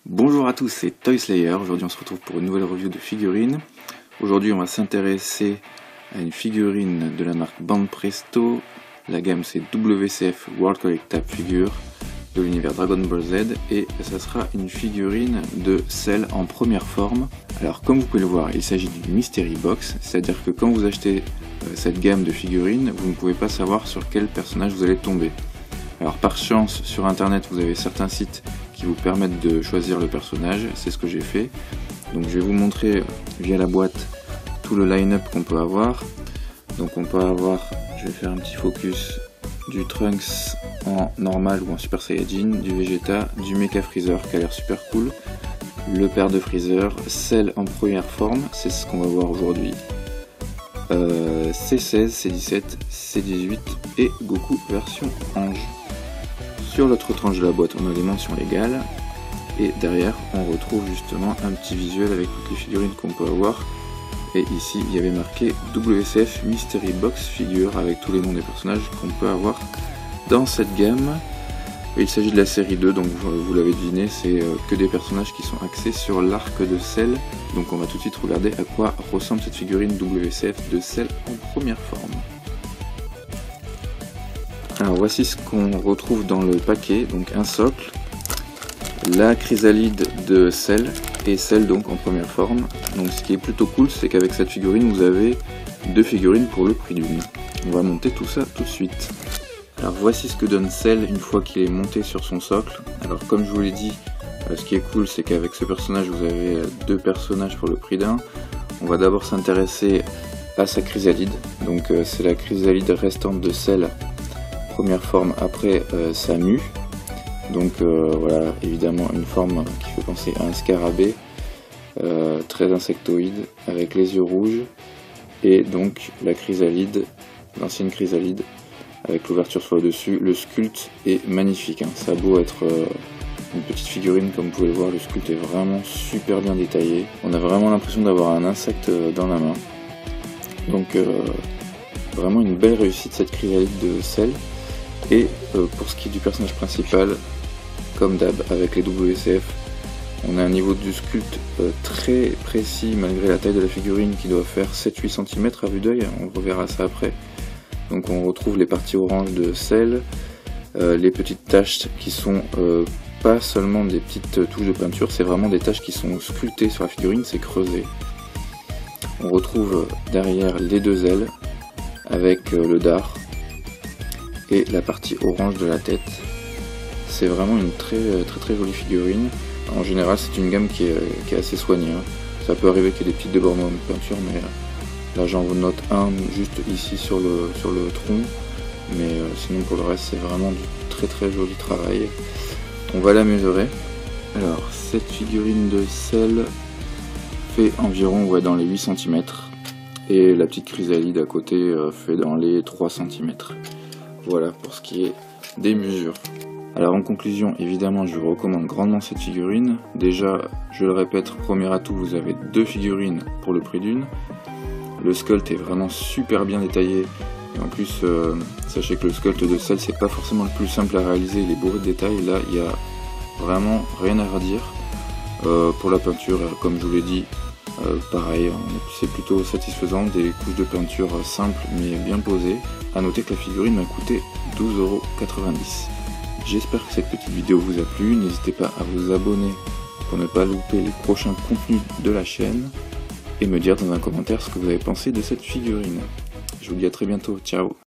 Bonjour à tous, c'est Toy Slayer. Aujourd'hui on se retrouve pour une nouvelle review de figurines. Aujourd'hui on va s'intéresser à une figurine de la marque Banpresto. La gamme c'est WCF World Collectable Figure de l'univers Dragon Ball Z, et ça sera une figurine de Cell en première forme. Alors comme vous pouvez le voir, il s'agit d'une Mystery Box, c'est-à-dire que quand vous achetez cette gamme de figurines, vous ne pouvez pas savoir sur quel personnage vous allez tomber. Alors par chance, sur internet vous avez certains sites qui vous permettent de choisir le personnage, c'est ce que j'ai fait. Donc je vais vous montrer via la boîte tout le line-up qu'on peut avoir. Donc on peut avoir, je vais faire un petit focus, du Trunks en normal ou en Super Saiyajin, du Vegeta, du Mecha Freezer qui a l'air super cool, le père de Freezer, Cell en première forme, c'est ce qu'on va voir aujourd'hui, C16, C17, C18 et Goku version Ange. Sur l'autre tranche de la boîte, on a les mentions légales, et derrière on retrouve justement un petit visuel avec toutes les figurines qu'on peut avoir. Et ici il y avait marqué WCF Mystery Box Figure avec tous les noms des personnages qu'on peut avoir dans cette gamme. Et il s'agit de la série 2, donc vous l'avez deviné, c'est que des personnages qui sont axés sur l'arc de Cell. Donc on va tout de suite regarder à quoi ressemble cette figurine WCF de Cell en première forme. Alors voici ce qu'on retrouve dans le paquet, donc un socle, la chrysalide de Cell, et Cell donc en première forme. Donc ce qui est plutôt cool, c'est qu'avec cette figurine vous avez deux figurines pour le prix d'une. On va monter tout ça tout de suite. Alors voici ce que donne Cell une fois qu'il est monté sur son socle. Alors comme je vous l'ai dit, ce qui est cool, c'est qu'avec ce personnage vous avez deux personnages pour le prix d'un. On va d'abord s'intéresser à sa chrysalide. Donc c'est la chrysalide restante de Cell, première forme après sa mue. Donc voilà, évidemment une forme qui fait penser à un scarabée, très insectoïde, avec les yeux rouges, et donc la chrysalide, l'ancienne chrysalide, avec l'ouverture sur le dessus. Le sculpte est magnifique, hein. Ça a beau être une petite figurine, comme vous pouvez le voir, le sculpte est vraiment super bien détaillé. On a vraiment l'impression d'avoir un insecte dans la main. Donc vraiment une belle réussite cette chrysalide de Cell. Et pour ce qui est du personnage principal, comme d'hab avec les WCF, on a un niveau du sculpte très précis malgré la taille de la figurine qui doit faire 7-8 cm à vue d'œil, on reverra ça après. Donc on retrouve les parties oranges de Cell, les petites taches qui sont pas seulement des petites touches de peinture, c'est vraiment des taches qui sont sculptées sur la figurine, c'est creusé. On retrouve derrière les deux ailes avec le dard et la partie orange de la tête. C'est vraiment une très jolie figurine. En général c'est une gamme qui est assez soignée, hein. Ça peut arriver qu'il y ait des petites débordements de peinture, mais là j'en note un juste ici sur le tronc, mais sinon pour le reste c'est vraiment du très joli travail. On va la mesurer. Alors cette figurine de Cell fait environ dans les 8 cm, et la petite chrysalide à côté fait dans les 3 cm. Voilà pour ce qui est des mesures. Alors en conclusion, évidemment je vous recommande grandement cette figurine. Déjà, je le répète, premier atout, vous avez deux figurines pour le prix d'une. Le sculpte est vraiment super bien détaillé, et en plus sachez que le sculpte de Cell c'est pas forcément le plus simple à réaliser, il est bourré de détails. Là il y a vraiment rien à redire. Pour la peinture, comme je vous l'ai dit, pareil, c'est plutôt satisfaisant, des couches de peinture simples mais bien posées. A noter que la figurine m'a coûté 12,90 €. J'espère que cette petite vidéo vous a plu, n'hésitez pas à vous abonner pour ne pas louper les prochains contenus de la chaîne, et me dire dans un commentaire ce que vous avez pensé de cette figurine. Je vous dis à très bientôt, ciao.